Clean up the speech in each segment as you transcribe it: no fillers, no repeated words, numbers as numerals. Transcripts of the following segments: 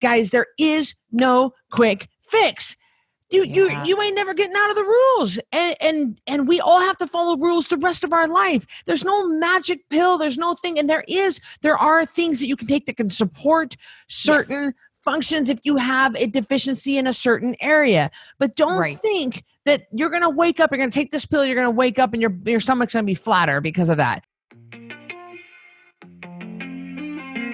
Guys, there is no quick fix. You ain't never getting out of the rules. And we all have to follow rules the rest of our life. There's no magic pill. There's no thing. And there are things that you can take that can support certain functions if you have a deficiency in a certain area. But don't think that you're going to wake up, you're going to take this pill, you're going to wake up and your stomach's going to be flatter because of that.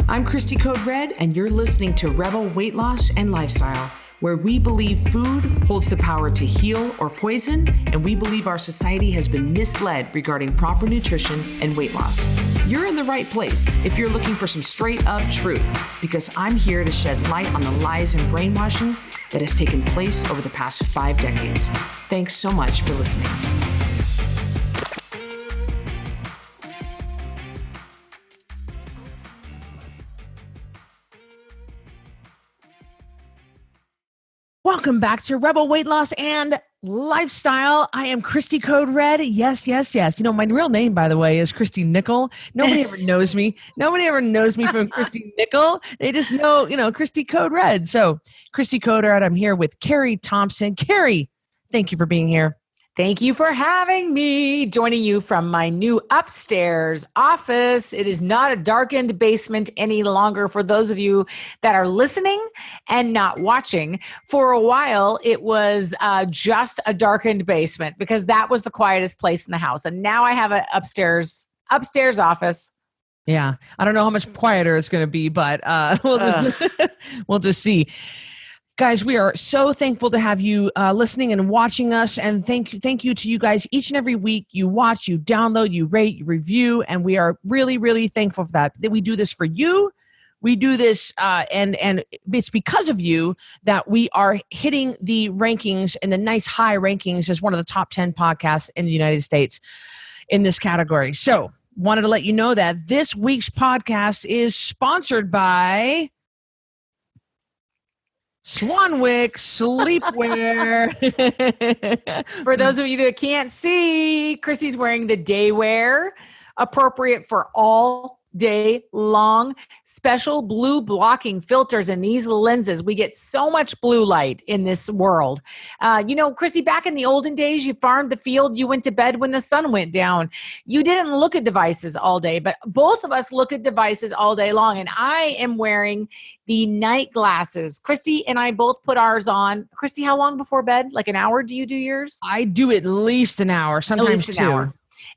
I'm Christy Code Red, and you're listening to Rebel Weight Loss and Lifestyle, where we believe food holds the power to heal or poison, and we believe our society has been misled regarding proper nutrition and weight loss. You're in the right place if you're looking for some straight up truth, because I'm here to shed light on the lies and brainwashing that has taken place over the past 5 decades. Thanks so much for listening. Welcome back to Rebel Weight Loss and Lifestyle. I am Christy Code Red. Yes. You know, my real name, by the way, is Christy Nickel. Nobody ever knows me. Nobody ever knows me from Christy Nickel. They just know, Christy Code Red. So Christy Code Red, I'm here with Cari Thompson. Cari, thank you for being here. Thank you for having me. Joining you from my new upstairs office. It is not a darkened basement any longer for those of you that are listening and not watching. For a while, it was just a darkened basement because that was the quietest place in the house. And now I have an upstairs office. Yeah. I don't know how much quieter it's going to be, but we'll just see. Guys, we are so thankful to have you listening and watching us, and thank you to you guys each and every week. You watch, you download, you rate, you review, and we are really, really thankful for that. That we do this for you. We do this, and it's because of you that we are hitting the rankings and the nice high rankings as one of the top 10 podcasts in the United States in this category. So, wanted to let you know that this week's podcast is sponsored by Swanwick Sleepwear. For those of you that can't see, Christy's wearing the day wear, appropriate for all day long. Special blue blocking filters in these lenses. We get so much blue light in this world. Christy, back in the olden days, you farmed the field, you went to bed when the sun went down. You didn't look at devices all day, but both of us look at devices all day long. And I am wearing the night glasses. Christy and I both put ours on. Christy, how long before bed? Like an hour? Do you do yours? I do at least an hour, sometimes 2 hours.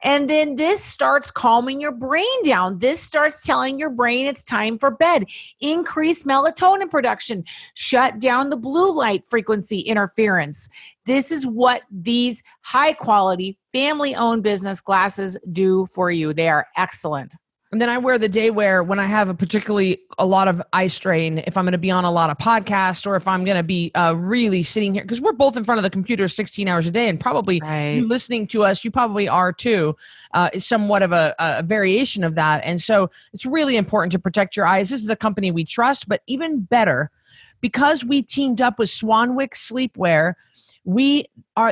And then this starts calming your brain down. This starts telling your brain it's time for bed. Increase melatonin production. Shut down the blue light frequency interference. This is what these high quality family-owned business glasses do for you. They are excellent. And then I wear the day wear when I have a lot of eye strain, if I'm going to be on a lot of podcasts or if I'm going to be really sitting here, because we're both in front of the computer 16 hours a day, and probably you listening to us, you probably are too, is somewhat of a variation of that. And so it's really important to protect your eyes. This is a company we trust, but even better, because we teamed up with Swanwick Sleepwear,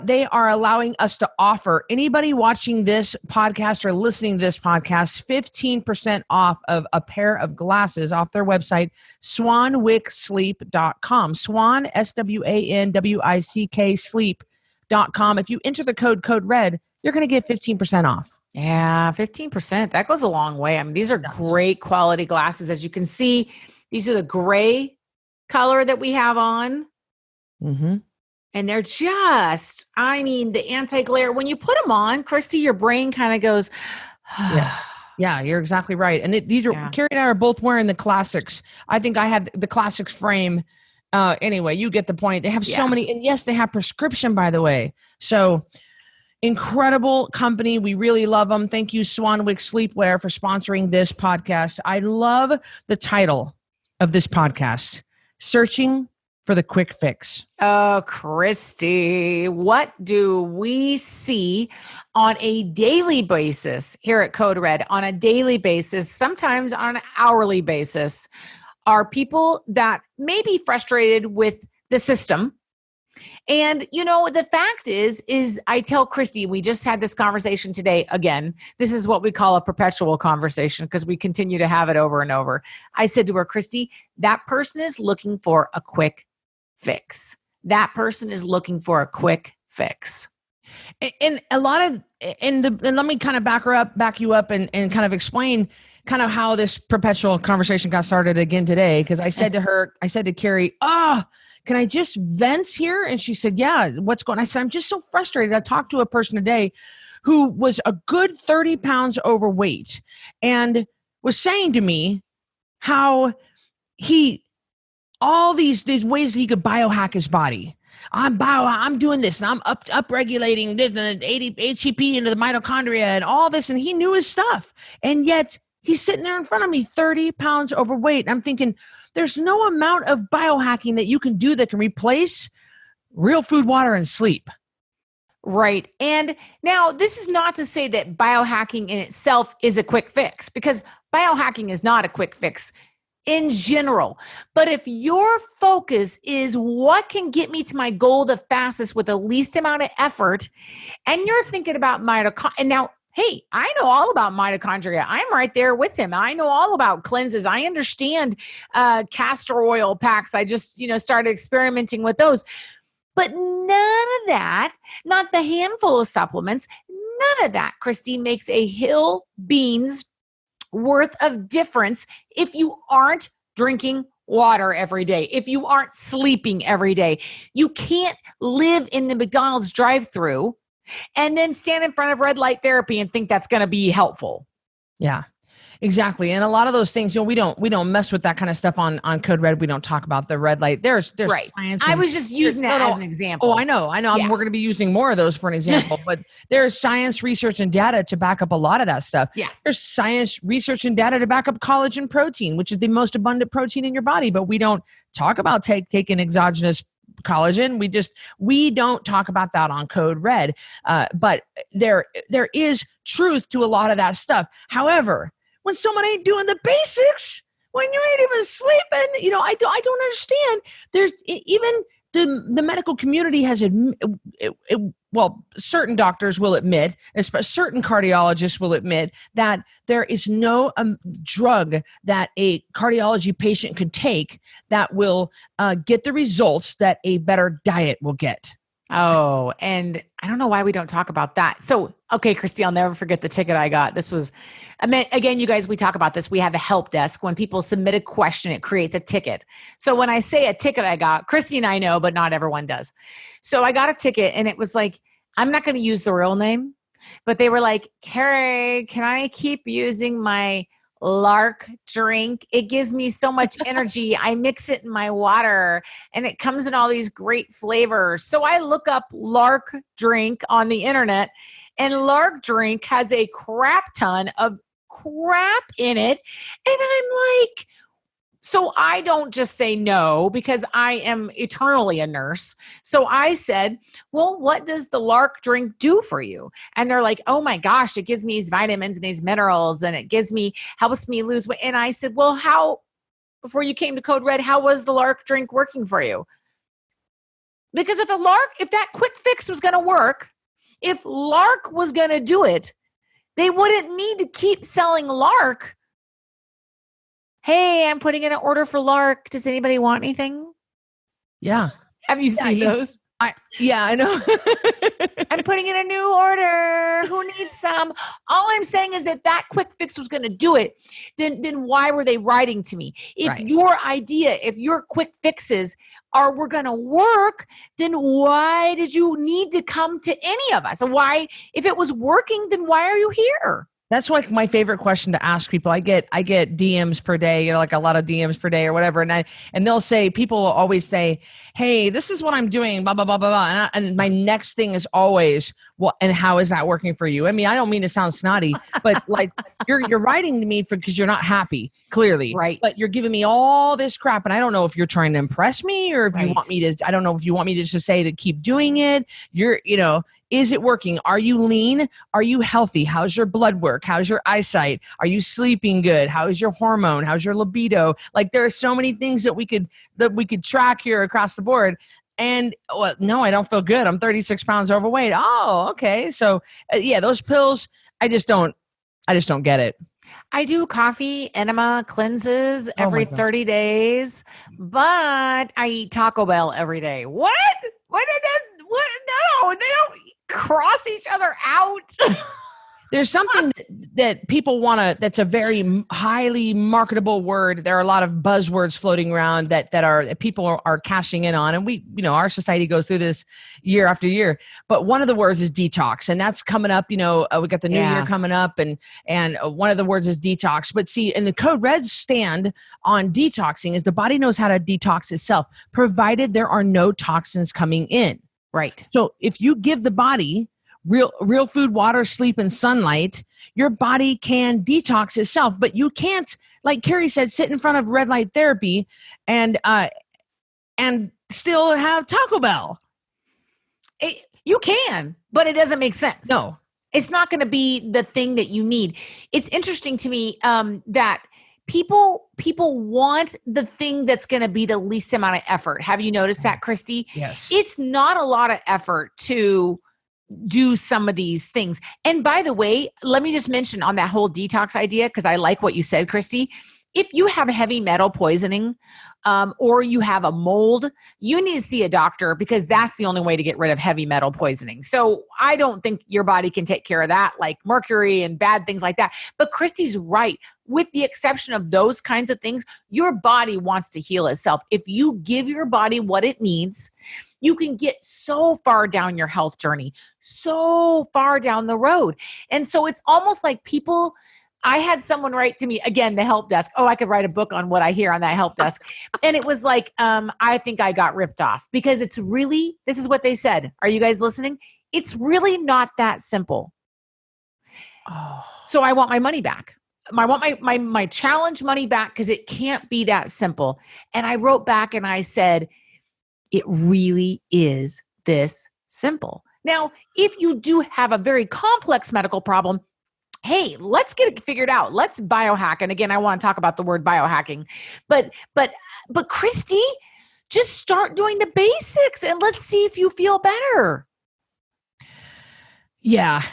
they are allowing us to offer anybody watching this podcast or listening to this podcast 15% off of a pair of glasses off their website, swanwicksleep.com. Swan, SWANWICK sleep.com. If you enter the code RED, you're going to get 15% off. Yeah, 15%. That goes a long way. I mean, these are great quality glasses. As you can see, these are the gray color that we have on. Mm-hmm. And they're just, the anti-glare. When you put them on, Christy, your brain kind of goes, yes. Yeah, you're exactly right. And these are, Cari and I are both wearing the classics. I think I have the classics frame. Anyway, you get the point. They have so many, and yes, they have prescription, by the way. So incredible company. We really love them. Thank you, Swanwick Sleepwear, for sponsoring this podcast. I love the title of this podcast, Searching for the Quick Fix. Oh, Christy, what do we see on a daily basis here at Code Red? On a daily basis, sometimes on an hourly basis, are people that may be frustrated with the system, And, you know, the fact is I tell Christy, we just had this conversation today. Again, this is what we call a perpetual conversation because we continue to have it over and over. I said to her, Christy, that person is looking for a quick fix. That person is looking for a quick fix. And a lot of, and let me kind of back you up and kind of explain kind of how this perpetual conversation got started again today. Cause I said to Cari, can I just vent here? And she said, yeah, what's going on? I said, I'm just so frustrated. I talked to a person today who was a good 30 pounds overweight and was saying to me how all these ways that he could biohack his body. I'm doing this and I'm up regulating the ATP into the mitochondria and all this. And he knew his stuff. And yet he's sitting there in front of me, 30 pounds overweight. I'm thinking there's no amount of biohacking that you can do that can replace real food, water, and sleep. Right. And now this is not to say that biohacking in itself is a quick fix, because biohacking is not a quick fix in general. But if your focus is what can get me to my goal the fastest with the least amount of effort, and you're thinking about mitochondria, and now, hey, I know all about mitochondria. I'm right there with him. I know all about cleanses. I understand castor oil packs. I just, started experimenting with those. But none of that, not the handful of supplements, none of that, Christy, makes a hill beans worth of difference if you aren't drinking water every day, if you aren't sleeping every day. You can't live in the McDonald's drive-thru and then stand in front of red light therapy and think that's going to be helpful. Yeah, exactly. And a lot of those things, we don't mess with that kind of stuff on Code Red. We don't talk about the red light. There's right. science. I was just using that as an example. Oh, I know. Yeah. We're going to be using more of those for an example, but there's science, research, and data to back up a lot of that stuff. Yeah. There's science, research, and data to back up collagen protein, which is the most abundant protein in your body, but we don't talk about taking exogenous collagen. We don't talk about that on Code Red. But there is truth to a lot of that stuff. However, when someone ain't doing the basics, when you ain't even sleeping, I don't understand. There's even the medical community has certain doctors will admit, certain cardiologists will admit that there is no drug that a cardiology patient could take that will get the results that a better diet will get. Oh, and I don't know why we don't talk about that. So, okay, Christy, I'll never forget the ticket I got. This was, again, you guys, we talk about this. We have a help desk. When people submit a question, it creates a ticket. So when I say a ticket I got, Christy and I know, but not everyone does. So I got a ticket and it was like, I'm not going to use the real name, but they were like, Cari, can I keep using my Lark drink? It gives me so much energy. I mix it in my water and it comes in all these great flavors. So I look up Lark drink on the internet, and Lark drink has a crap ton of crap in it. And I'm like, so I don't just say no because I am eternally a nurse. So I said, well, what does the Lark drink do for you? And they're like, oh my gosh, it gives me these vitamins and these minerals and it helps me lose weight. And I said, well, before you came to Code Red, how was the Lark drink working for you? Because if that quick fix was going to work, if Lark was going to do it, they wouldn't need to keep selling Lark. Hey, I'm putting in an order for Lark. Does anybody want anything? Yeah. Have you seen those? I know. I'm putting in a new order. Who needs some? All I'm saying is that quick fix was going to do it. Then why were they writing to me? If your quick fixes were going to work, then why did you need to come to any of us? Why, if it was working, then why are you here? That's like my favorite question to ask people. I get DMs per day, like a lot of DMs per day or whatever. And they'll say, people will always say, hey, this is what I'm doing, blah, blah, blah, blah, blah. And my next thing is always, well, and how is that working for you? I mean, I don't mean to sound snotty, but like you're writing to me because you're not happy, clearly. Right. But you're giving me all this crap. And I don't know if you're trying to impress me or if you want me to, I don't know if you want me to just say that keep doing it. Is it working? Are you lean? Are you healthy? How's your blood work? How's your eyesight? Are you sleeping good? How is your hormone? How's your libido? Like there are so many things that we could track here across the board. And well, no, I don't feel good. I'm 36 pounds overweight. Oh, okay. So yeah, those pills, I just don't get it. I do coffee enema cleanses Oh my every God. 30 days, but I eat Taco Bell every day. What? What did that? What? No, they don't cross each other out. There's something that people want to, that's a very highly marketable word. There are a lot of buzzwords floating around that people are cashing in on. And our society goes through this year after year. But one of the words is detox. And that's coming up, we got the new year coming up and one of the words is detox. But see, in the Code Red's stand on detoxing is the body knows how to detox itself, provided there are no toxins coming in. Right. So if you give the body real food, water, sleep, and sunlight, your body can detox itself. But you can't, like Cari said, sit in front of red light therapy and still have Taco Bell. You can, but it doesn't make sense. No. It's not going to be the thing that you need. It's interesting to me that people want the thing that's going to be the least amount of effort. Have you noticed that, Christy? Yes. It's not a lot of effort to do some of these things. And by the way, let me just mention on that whole detox idea, because I like what you said, Christy. If you have heavy metal poisoning or you have a mold, you need to see a doctor because that's the only way to get rid of heavy metal poisoning. So I don't think your body can take care of that, like mercury and bad things like that. But Christy's right. With the exception of those kinds of things, your body wants to heal itself. If you give your body what it needs, you can get so far down your health journey, so far down the road. And so it's almost like I had someone write to me, again, the help desk. Oh, I could write a book on what I hear on that help desk. And it was like, I think I got ripped off because this is what they said. Are you guys listening? It's really not that simple. Oh. So I want my money back. I want my challenge money back because it can't be that simple. And I wrote back and I said, it really is this simple. Now, if you do have a very complex medical problem, hey, let's get it figured out. Let's biohack. And again, I want to talk about the word biohacking. But Christy, just start doing the basics and let's see if you feel better. Yeah.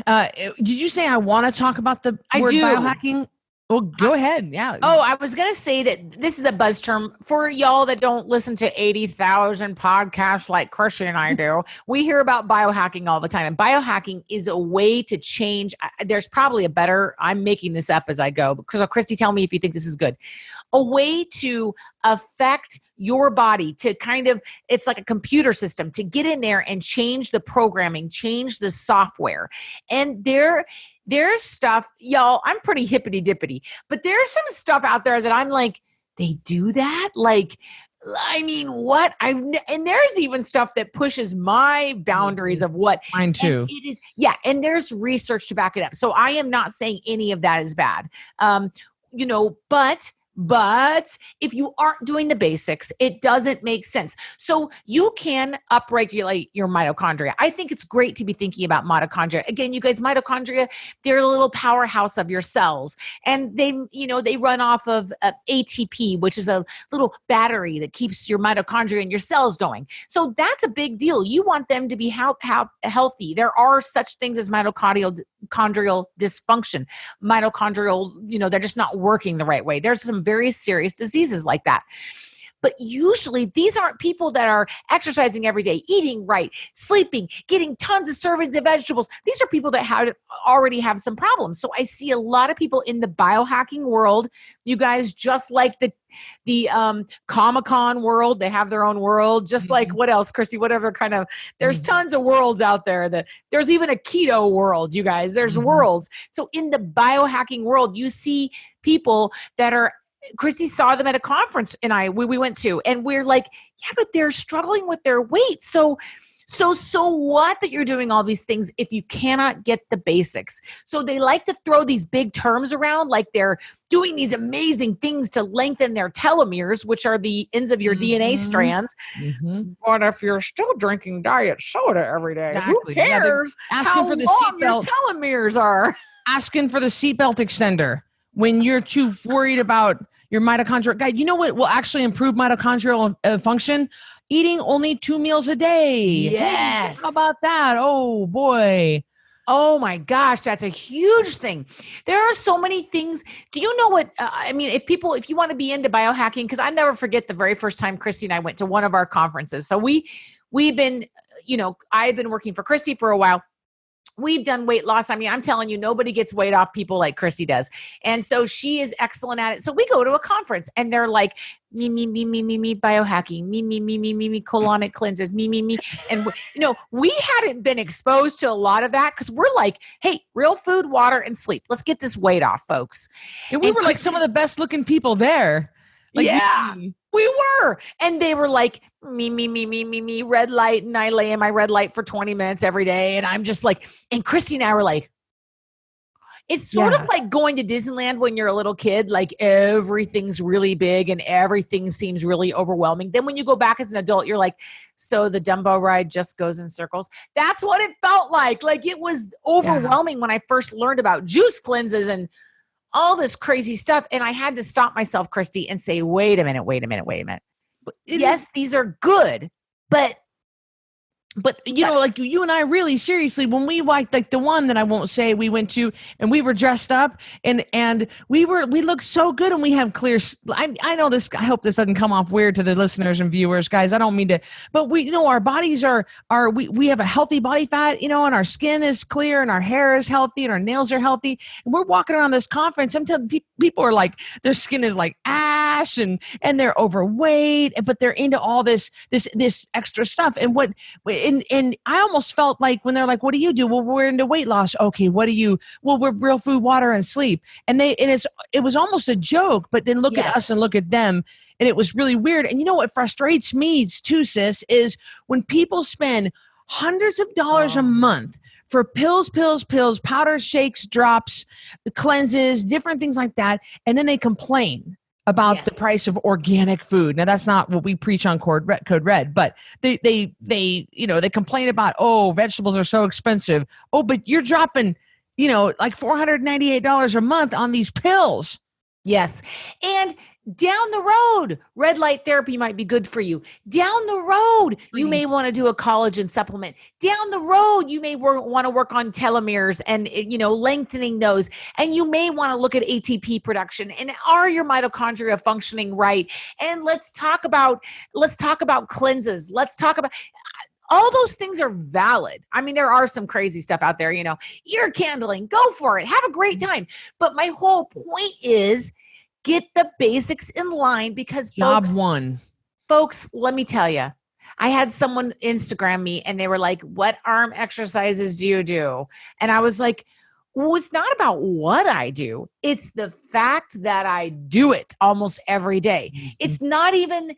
Did you say I want to talk about the word biohacking? Well, go ahead. Yeah. Oh, I was going to say that this is a buzz term for y'all that don't listen to 80,000 podcasts like Christy and I do. We hear about biohacking all the time. And biohacking is a way to change. There's probably I'm making this up as I go. Because Christy, tell me if you think this is good. A way to affect your body to it's like a computer system to get in there and change the programming, change the software. And there's stuff, y'all, I'm pretty hippity dippity, but there's some stuff out there that I'm like, they do that? Like, I mean, what? And there's even stuff that pushes my boundaries of what. Mine too. It is, yeah. And there's research to back it up. So I am not saying any of that is bad. But if you aren't doing the basics, it doesn't make sense. So you can upregulate your mitochondria. I think it's great to be thinking about mitochondria. Again, you guys, mitochondria, they're a little powerhouse of your cells. And they run off of ATP, which is a little battery that keeps your mitochondria and your cells going. So that's a big deal. You want them to be healthy. There are such things as mitochondrial dysfunction. Mitochondrial, they're just not working the right way. There's some very serious diseases like that. But usually these aren't people that are exercising every day, eating right, sleeping, getting tons of servings of vegetables. These are people that already have some problems. So I see a lot of people in the biohacking world, you guys, just like the Comic-Con world, they have their own world, just like what else, Christy, whatever kind of, there's tons of worlds out there there's even a keto world, you guys, there's worlds. So in the biohacking world, you see people that are, Christy saw them at a conference we went to, and we're like, yeah, but they're struggling with their weight. So what that you're doing all these things if you cannot get the basics? So they like to throw these big terms around like they're doing these amazing things to lengthen their telomeres, which are the ends of your DNA strands. But if you're still drinking diet soda every day, who cares how long your telomeres are? Asking for the seatbelt extender when you're too worried about your mitochondrial. Guy, you know what will actually improve mitochondrial function? Eating only 2 meals a day. Yes. Hey, how about that? Oh boy. Oh my gosh, that's a huge thing. There are so many things. Do you know what? I mean, if you want to be into biohacking, because I never forget the very first time Christy and I went to one of our conferences. So we've been, I've been working for Christy for a while. We've done weight loss. I mean, I'm telling you, nobody gets weight off people like Christy does. And so she is excellent at it. So we go to a conference and they're like, me, biohacking, me, colonic cleanses, me. And, we hadn't been exposed to a lot of that because we're like, hey, real food, water, and sleep. Let's get this weight off, folks. And we were like some of the best looking people there. Like, yeah, we were. And they were like, me, red light. And I lay in my red light for 20 minutes every day. And I'm just like, and Christy and I were like, it's sort of like going to Disneyland when you're a little kid, like everything's really big and everything seems really overwhelming. Then when you go back as an adult, you're like, so the Dumbo ride just goes in circles. That's what it felt like. Like it was overwhelming when I first learned about juice cleanses and all this crazy stuff. And I had to stop myself, Christy, and say, wait a minute. Yes, these are good, but like you and I really seriously, when we like the one that I won't say we went to and we were dressed up and we looked so good and we have clear, I know this, I hope this doesn't come off weird to the listeners and viewers, guys. I don't mean to, but our bodies we have a healthy body fat, and our skin is clear and our hair is healthy and our nails are healthy. And we're walking around this conference. I'm telling people are like, their skin is like ash and they're overweight, but they're into all this extra stuff. And I almost felt like when they're like, what do you do? Well, we're into weight loss. Okay. What do you? Well, we're real food, water, and sleep. And it was almost a joke, but then look at us and look at them. And it was really weird. And you know what frustrates me too, sis, is when people spend hundreds of dollars a month for pills, powders, shakes, drops, cleanses, different things like that. And then they complain about the price of organic food. Now that's not what we preach on Code Red, but they complain about, vegetables are so expensive. Oh, but you're dropping, like $498 a month on these pills. Yes. And down the road, red light therapy might be good for you. Down the road, you may want to do a collagen supplement. Down the road, you may want to work on telomeres and, lengthening those. And you may want to look at ATP production and are your mitochondria functioning right? And let's talk about cleanses. Let's talk about all those things are valid. I mean, there are some crazy stuff out there, ear candling, go for it. Have a great time. But my whole point is, get the basics in line because folks, let me tell you, I had someone Instagram me and they were like, what arm exercises do you do? And I was like, well, it's not about what I do. It's the fact that I do it almost every day. Mm-hmm. It's not even,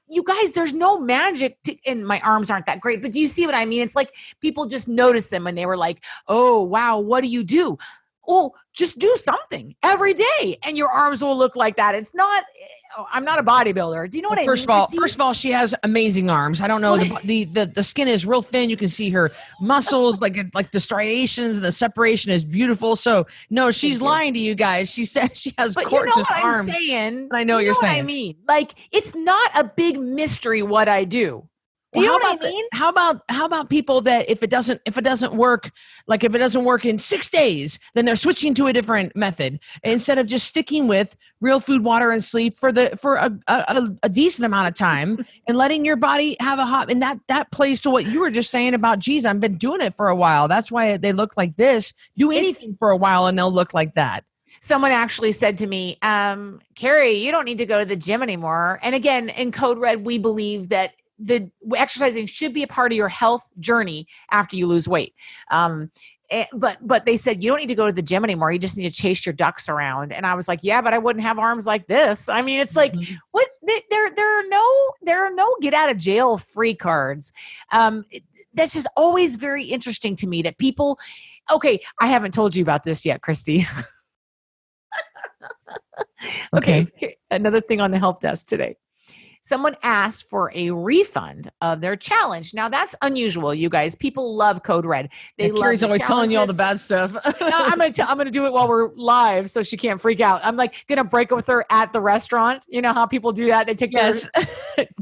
you guys, there's no magic and my arms aren't that great, but do you see what I mean? It's like people just noticed them and they were like, oh, wow, what do you do? Oh, just do something every day and your arms will look like that. It's not, I'm not a bodybuilder. Do you know what I mean? First of all, she has amazing arms. I don't know. The skin is real thin. You can see her muscles, like the striations and the separation is beautiful. So no, she's lying to you guys. She says she has gorgeous arms. And I know what you're saying. What I mean, like it's not a big mystery what I do. Do you know what I mean? How about people that if it doesn't work in 6 days, then they're switching to a different method instead of just sticking with real food, water, and sleep for a decent amount of time and letting your body have a hot. And that plays to what you were just saying about, geez, I've been doing it for a while. That's why they look like this. Do anything for a while and they'll look like that. Someone actually said to me, Cari, you don't need to go to the gym anymore. And again, in Code Red, we believe that the exercising should be a part of your health journey after you lose weight. But they said, you don't need to go to the gym anymore. You just need to chase your ducks around. And I was like, yeah, but I wouldn't have arms like this. I mean, it's like, what? There are no get out of jail free cards. That's just always very interesting to me that people, okay, I haven't told you about this yet, Christy. Okay. Another thing on the help desk today. someone asked for a refund of their challenge. Now that's unusual, you guys. People love Code Red. They love Carrie's the always telling you all the challenges. bad stuff. I'm gonna do it while we're live, so she can't freak out. I'm like gonna break it with her at the restaurant. You know how people do that? They take yes,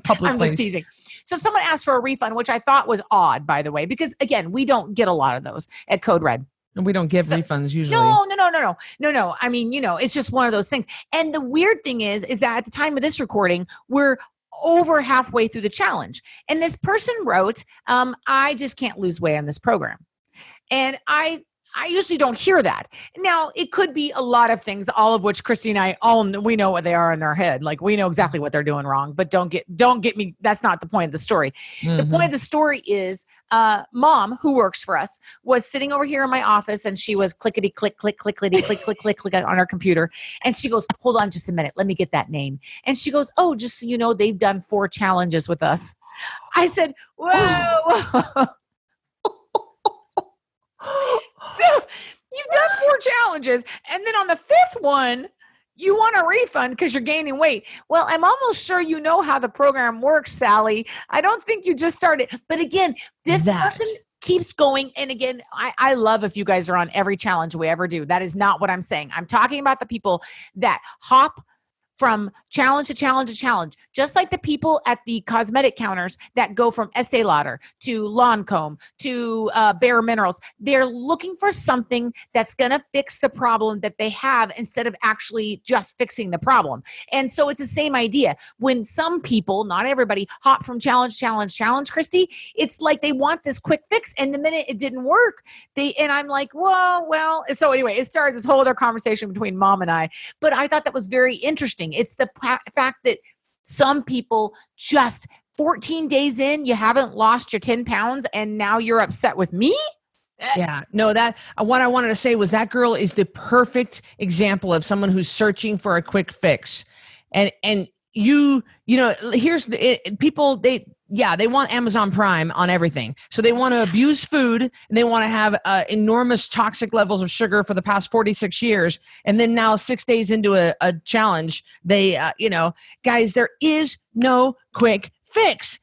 public I'm place. just teasing. So someone asked for a refund, which I thought was odd, by the way, because again, we don't get a lot of those at Code Red. And we don't give refunds usually. No. I mean, it's just one of those things. And the weird thing is that at the time of this recording, we're over halfway through the challenge. And this person wrote, I just can't lose weight on this program. And I usually don't hear that. Now, it could be a lot of things, all of which Christy and I we know what they are in our head. Like we know exactly what they're doing wrong, but don't get me. That's not the point of the story. The point of the story is mom, who works for us, was sitting over here in my office and she was clickety click, click, clickety click, click, click, click on her computer. And she goes, hold on just a minute. Let me get that name. And she goes, oh, just so you know, they've done 4 challenges with us. I said, whoa. So you've done 4 challenges. And then on the 5th one, you want a refund because you're gaining weight. Well, I'm almost sure you know how the program works, Sally. I don't think you just started. But again, this person keeps going. And again, I love if you guys are on every challenge we ever do. That is not what I'm saying. I'm talking about the people that hop from challenge to challenge to challenge, just like the people at the cosmetic counters that go from Estee Lauder to Lancome to Bare Minerals. They're looking for something that's going to fix the problem that they have instead of actually just fixing the problem. And so it's the same idea. When some people, not everybody, hop from challenge, Christy, it's like they want this quick fix. And the minute it didn't work, and I'm like, well. So anyway, it started this whole other conversation between mom and I, but I thought that was very interesting. It's the fact that some people just 14 days in, you haven't lost your 10 pounds and now you're upset with me? Yeah, no, what I wanted to say was that girl is the perfect example of someone who's searching for a quick fix. And here's people, they want Amazon Prime on everything. So they want to abuse food and they want to have enormous toxic levels of sugar for the past 46 years. And then now 6 days into a challenge, they, guys, there is no quick fix.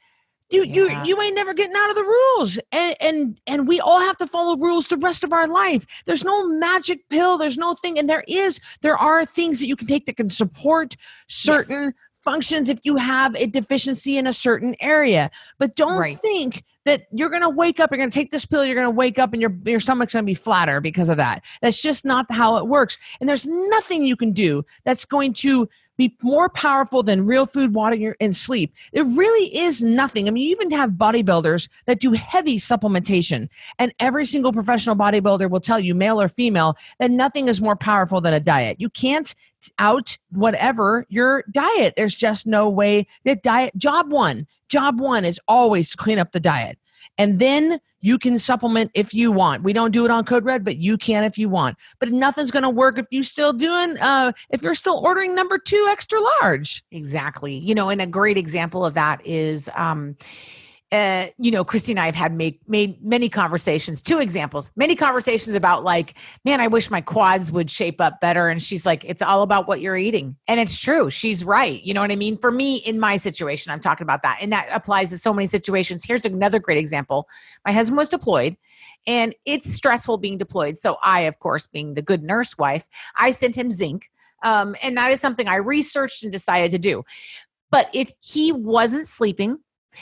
You ain't never getting out of the rules. And we all have to follow rules the rest of our life. There's no magic pill. There's no thing. And there are things that you can take that can support certain functions if you have a deficiency in a certain area. But don't think that you're going to wake up, you're going to take this pill, you're going to wake up and your stomach's going to be flatter because of that. That's just not how it works. And there's nothing you can do that's going to be more powerful than real food, water, and sleep. It really is nothing. I mean, you even have bodybuilders that do heavy supplementation, and every single professional bodybuilder will tell you, male or female, that nothing is more powerful than a diet. You can't out whatever your diet. There's just no way that job one is always to clean up the diet. And then you can supplement if you want. We don't do it on Code Red, but you can if you want. But nothing's going to work if you're still ordering number 2 extra large. Exactly. And a great example of that is, Christy and I have had made many conversations, 2 examples, many conversations about like, man, I wish my quads would shape up better. And she's like, it's all about what you're eating. And it's true. She's right. You know what I mean? For me, in my situation, I'm talking about that. And that applies to so many situations. Here's another great example. My husband was deployed and it's stressful being deployed. So I, of course, being the good nurse wife, I sent him zinc. And that is something I researched and decided to do. But if he wasn't sleeping,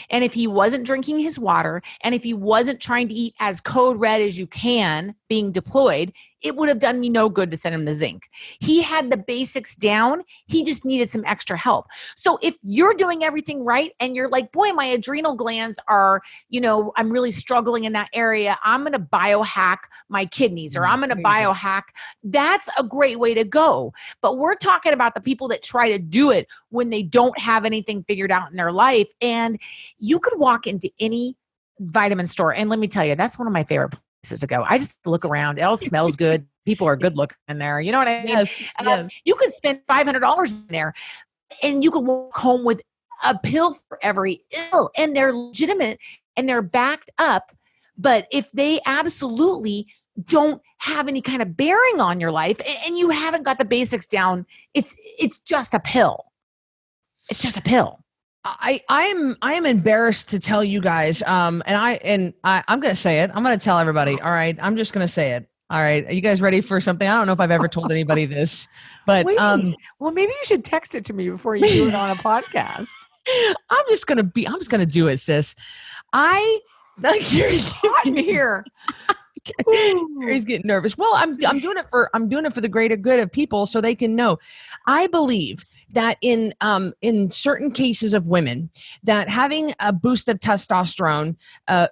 and if he wasn't drinking his water, and if he wasn't trying to eat as Code Red as you can being deployed, it would have done me no good to send him the zinc. He had the basics down. He just needed some extra help. So if you're doing everything right and you're like, boy, my adrenal glands are, I'm really struggling in that area. I'm going to biohack my kidneys, or I'm going to biohack. That's a great way to go. But we're talking about the people that try to do it when they don't have anything figured out in their life. And you could walk into any vitamin store. And let me tell you, that's one of my favorite places to go. I just look around. It all smells good. People are good looking in there. You know what I mean? Yes. You could spend $500 in there and you could walk home with a pill for every ill, and they're legitimate and they're backed up. But if they absolutely don't have any kind of bearing on your life and you haven't got the basics down, it's just a pill. It's just a pill. I am embarrassed to tell you guys. I'm gonna say it. I'm gonna tell everybody. All right. I'm just gonna say it. All right. Are you guys ready for something? I don't know if I've ever told anybody this, but Wait, well, maybe you should text it to me before you do it on a podcast. I'm just gonna do it, sis. I like you're Hot in here. He's getting nervous. Well, I'm doing it for the greater good of people so they can know. I believe that in certain cases of women that having a boost of testosterone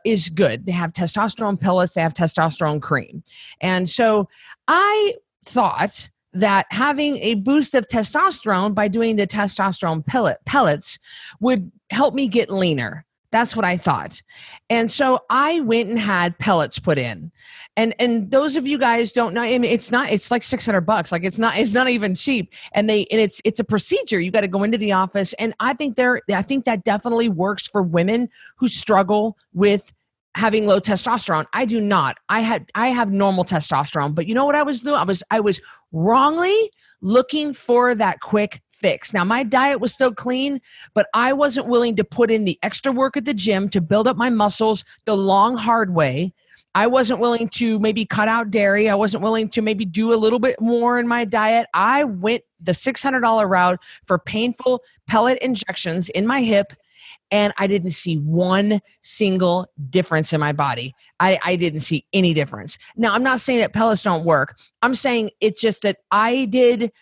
is good. They have testosterone pellets, they have testosterone cream. And so I thought that having a boost of testosterone by doing the testosterone pellets would help me get leaner. That's what I thought. And so I went and had pellets put in. And those of you guys don't know, I mean, it's like $600. Like it's not even cheap. And it's a procedure. You got to go into the office. And I think that definitely works for women who struggle with having low testosterone. I do not. I have normal testosterone, but you know what I was doing? I was wrongly looking for that quick fix. Now, my diet was still clean, but I wasn't willing to put in the extra work at the gym to build up my muscles the long, hard way. I wasn't willing to maybe cut out dairy. I wasn't willing to maybe do a little bit more in my diet. I went the $600 route for painful pellet injections in my hip, and I didn't see one single difference in my body. I didn't see any difference. Now, I'm not saying that pellets don't work. I'm saying it's just that I did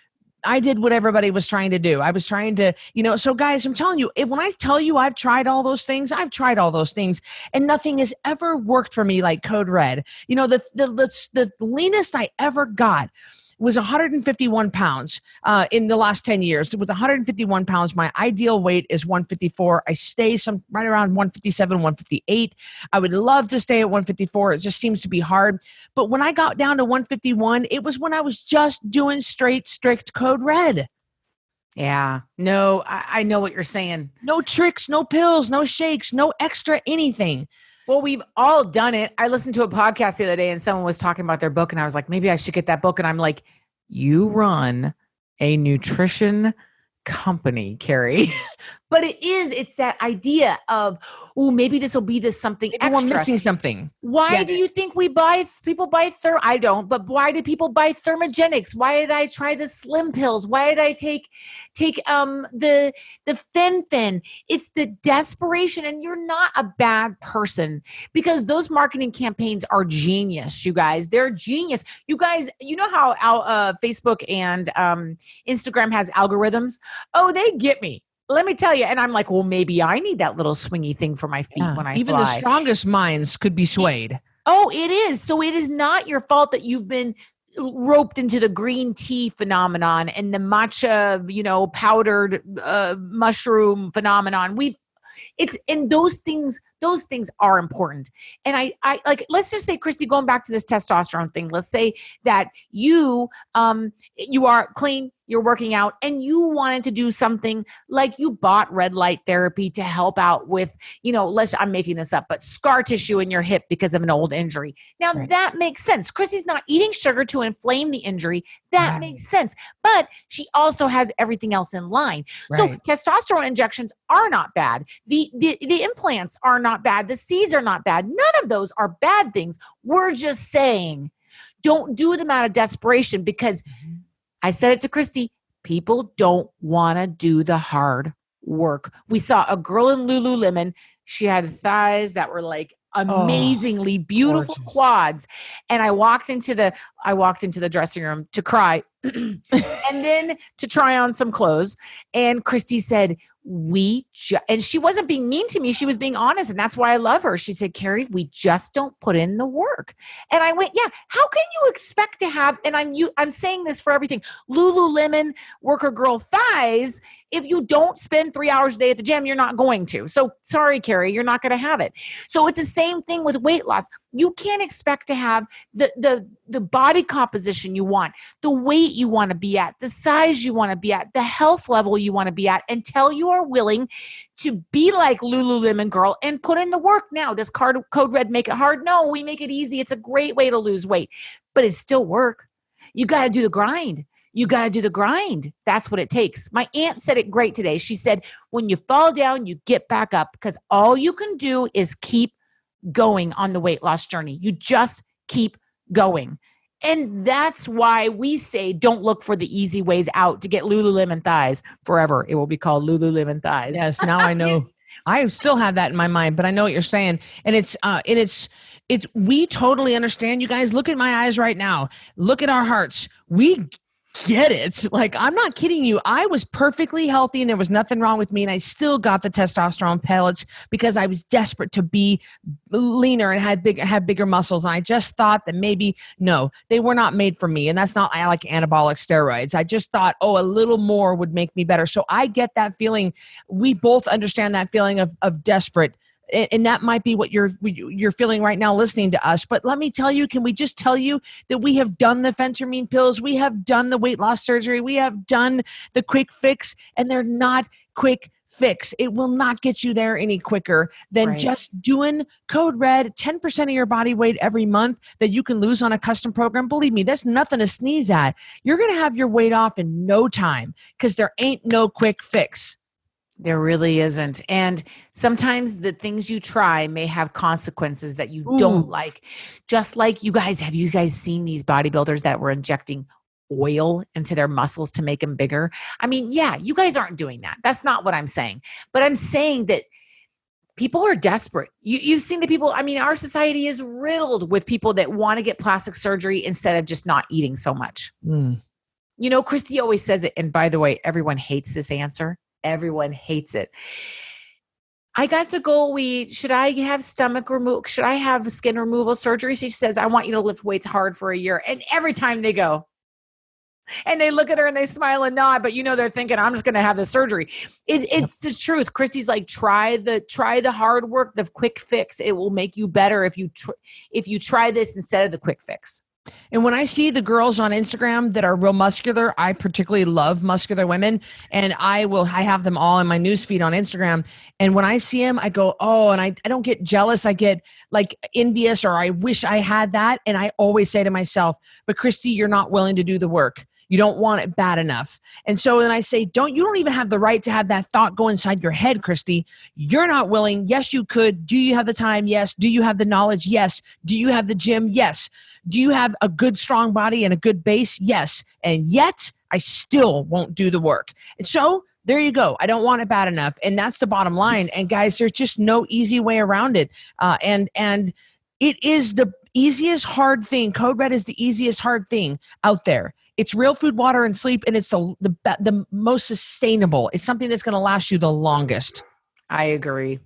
what everybody was trying to do. I was trying to, so guys, I'm telling you, when I tell you I've tried all those things, and nothing has ever worked for me like Code Red. The leanest I ever got was 151 pounds in the last 10 years. It was 151 pounds. My ideal weight is 154. I stay right around 157, 158. I would love to stay at 154. It just seems to be hard. But when I got down to 151, it was when I was just doing strict Code Red. Yeah. No, I know what you're saying. No tricks, no pills, no shakes, no extra anything. Well, we've all done it. I listened to a podcast the other day and someone was talking about their book and I was like, maybe I should get that book. And I'm like, you run a nutrition company, Cari. But it's that idea of, oh, maybe this will be this something maybe extra. We're missing something. Why do you think people buy I don't, but why do people buy thermogenics? Why did I try the slim pills? Why did I take the fen? It's the desperation, and you're not a bad person because those marketing campaigns are genius, you guys. They're genius. You guys, you know how Facebook and Instagram has algorithms? Oh, they get me. Let me tell you. And I'm like, well, maybe I need that little swingy thing for my feet when I even fly. The strongest minds could be swayed. Oh, it is. So it is not your fault that you've been roped into the green tea phenomenon and the matcha, powdered mushroom phenomenon. Those things are important. And I like, let's just say, Christy, going back to this testosterone thing, let's say that you are clean, you're working out, and you wanted to do something like you bought red light therapy to help out with, I'm making this up, but scar tissue in your hip because of an old injury. Now that makes sense. Chrissy's not eating sugar to inflame the injury. That makes sense. But she also has everything else in line. So testosterone injections are not bad. The implants are not bad. The seeds are not bad. None of those are bad things. We're just saying, don't do them out of desperation because I said it to Christy, people don't want to do the hard work. We saw a girl in Lululemon. She had thighs that were like amazingly beautiful quads. And I walked into the dressing room to cry and then to try on some clothes. And Christy said, and she wasn't being mean to me. She was being honest. And that's why I love her. She said, Cari, we just don't put in the work. And I went, yeah, how can you expect to have, and I'm saying this for everything, Lululemon worker girl thighs, if you don't spend 3 hours a day at the gym, you're not going to. So sorry, Cari, you're not going to have it. So it's the same thing with weight loss. You can't expect to have the body composition you want, the weight you want to be at, the size you want to be at, the health level you want to be at until you are willing to be like Lululemon girl and put in the work. Now, does Code Red make it hard? No, we make it easy. It's a great way to lose weight, but it's still work. You got to do the grind. You got to do the grind. That's what it takes. My aunt said it great today. She said, when you fall down, you get back up, because all you can do is keep going on the weight loss journey. You just keep going. And that's why we say, don't look for the easy ways out to get Lululemon thighs forever. It will be called Lululemon thighs. Yes. Now I know. I still have that in my mind, but I know what you're saying. And we totally understand. You guys, look at my eyes right now. Look at our hearts. We get it. Like, I'm not kidding you. I was perfectly healthy and there was nothing wrong with me. And I still got the testosterone pellets because I was desperate to be leaner and have bigger muscles. And I just thought that maybe, no, they were not made for me. And that's not, I like anabolic steroids. I just thought, a little more would make me better. So I get that feeling. We both understand that feeling of desperate. And that might be what you're feeling right now listening to us. But let me tell you, can we just tell you that we have done the phentermine pills, we have done the weight loss surgery, we have done the quick fix, and they're not quick fix. It will not get you there any quicker than just doing Code Red, 10% of your body weight every month that you can lose on a custom program. Believe me, there's nothing to sneeze at. You're going to have your weight off in no time because there ain't no quick fix. There really isn't. And sometimes the things you try may have consequences that you don't like. Just like have you guys seen these bodybuilders that were injecting oil into their muscles to make them bigger? I mean, yeah, you guys aren't doing that. That's not what I'm saying. But I'm saying that people are desperate. You've seen the people. I mean, our society is riddled with people that want to get plastic surgery instead of just not eating so much. Christy always says it. And by the way, everyone hates this answer. Everyone hates it. I got to go eat. Should I have stomach removal? Should I have skin removal surgery? She says, I want you to lift weights hard for a year. And every time they go, and they look at her and they smile and nod, but they're thinking, I'm just going to have the surgery. It's the truth. Christy's like, try the hard work, the quick fix. It will make you better if you try this instead of the quick fix. And when I see the girls on Instagram that are real muscular, I particularly love muscular women, and I have them all in my newsfeed on Instagram. And when I see them, I go, and I don't get jealous. I get like envious, or I wish I had that. And I always say to myself, but Christy, you're not willing to do the work. You don't want it bad enough. And so then I say, you don't even have the right to have that thought go inside your head, Christy. You're not willing. Yes, you could. Do you have the time? Yes. Do you have the knowledge? Yes. Do you have the gym? Yes. Do you have a good, strong body and a good base? Yes. And yet I still won't do the work. And so there you go. I don't want it bad enough. And that's the bottom line. And guys, there's just no easy way around it. And it is the easiest hard thing. Code Red is the easiest hard thing out there. It's real food, water, and sleep, and it's the most sustainable. It's something that's going to last you the longest. I agree.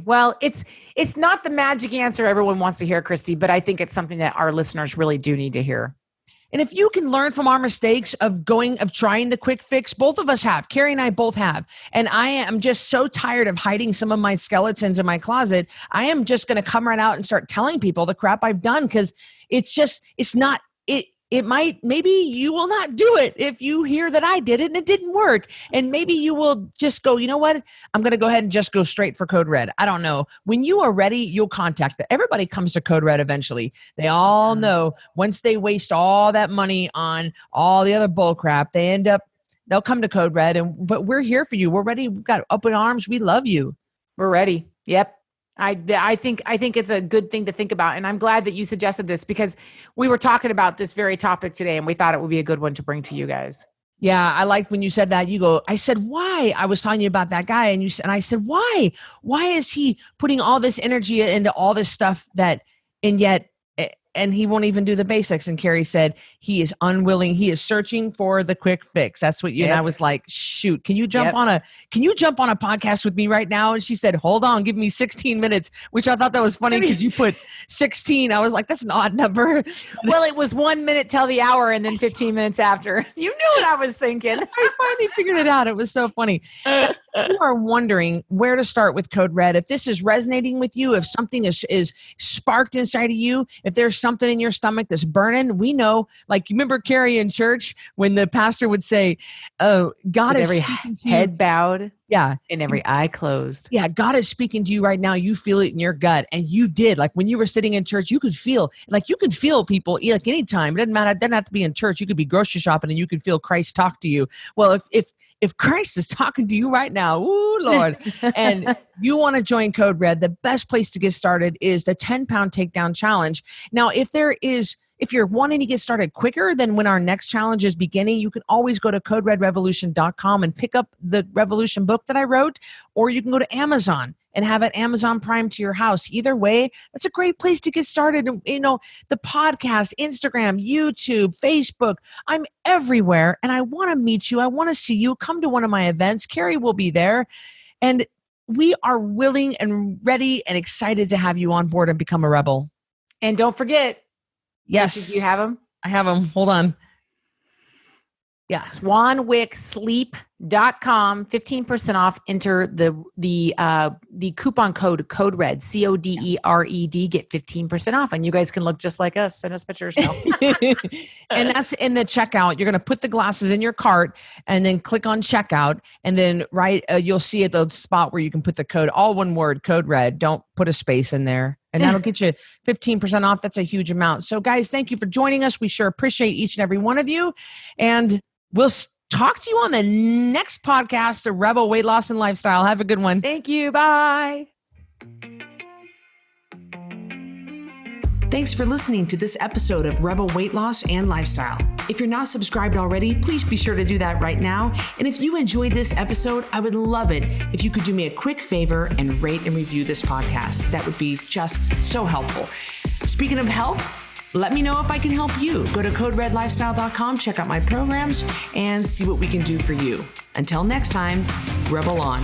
Well, it's not the magic answer everyone wants to hear, Christy, but I think it's something that our listeners really do need to hear. And if you can learn from our mistakes of trying the quick fix, both of us have. Cari and I both have. And I am just so tired of hiding some of my skeletons in my closet. I am just going to come right out and start telling people the crap I've done, because maybe you will not do it if you hear that I did it and it didn't work. And maybe you will just go, you know what? I'm going to go ahead and just go straight for Code Red. I don't know. When you are ready, you'll contact them. Everybody comes to Code Red eventually. They all know once they waste all that money on all the other bull crap, they'll come to Code Red. But we're here for you. We're ready. We've got open arms. We love you. We're ready. Yep. I think it's a good thing to think about. And I'm glad that you suggested this, because we were talking about this very topic today and we thought it would be a good one to bring to you guys. Yeah. I liked when you said that. I said, why? I was telling you about that guy, and I said, why is he putting all this energy into all this stuff and he won't even do the basics? And Cari said, he is unwilling. He is searching for the quick fix. That's what you, and I was like, shoot, can you jump on a podcast with me right now? And she said, hold on, give me 16 minutes, which I thought that was funny because you put 16. I was like, that's an odd number. Well, it was 1 minute till the hour and then 15 minutes after. You knew what I was thinking. I finally figured it out. It was so funny. If you are wondering where to start with Code Red, if this is resonating with you, if something is sparked inside of you, if there's something in your stomach that's burning, we know, like, you remember Cari in church when the pastor would say, oh, God with is every head bowed. Yeah. And every eye closed. Yeah, God is speaking to you right now. You feel it in your gut, and you did. Like when you were sitting in church, you could feel people like anytime. It doesn't matter. It doesn't have to be in church. You could be grocery shopping, and you could feel Christ talk to you. Well, if Christ is talking to you right now, ooh, Lord, and you want to join Code Red, the best place to get started is the 10-pound takedown challenge. Now, if you're wanting to get started quicker than when our next challenge is beginning, you can always go to coderedrevolution.com and pick up the Revolution book that I wrote, or you can go to Amazon and have it Amazon Prime to your house. Either way, that's a great place to get started. You know, the podcast, Instagram, YouTube, Facebook, I'm everywhere, and I want to meet you. I want to see you. Come to one of my events. Cari will be there, and we are willing and ready and excited to have you on board and become a rebel. And don't forget, yes. Do you have them? I have them. Hold on. Yeah. SwanwickSleep.com, 15% off. Enter the coupon code CODERED, CODERED, get 15% off. And you guys can look just like us. Send us pictures now. And that's in the checkout. You're going to put the glasses in your cart and then click on checkout. And then you'll see at the spot where you can put the code, all one word, Code Red. Don't put a space in there. And that'll get you 15% off. That's a huge amount. So guys, thank you for joining us. We sure appreciate each and every one of you. And we'll talk to you on the next podcast of Rebel Weight Loss and Lifestyle. Have a good one. Thank you. Bye. Thanks for listening to this episode of Rebel Weight Loss and Lifestyle. If you're not subscribed already, please be sure to do that right now. And if you enjoyed this episode, I would love it if you could do me a quick favor and rate and review this podcast. That would be just so helpful. Speaking of health, let me know if I can help you. Go to coderedlifestyle.com, check out my programs, and see what we can do for you. Until next time, Rebel on.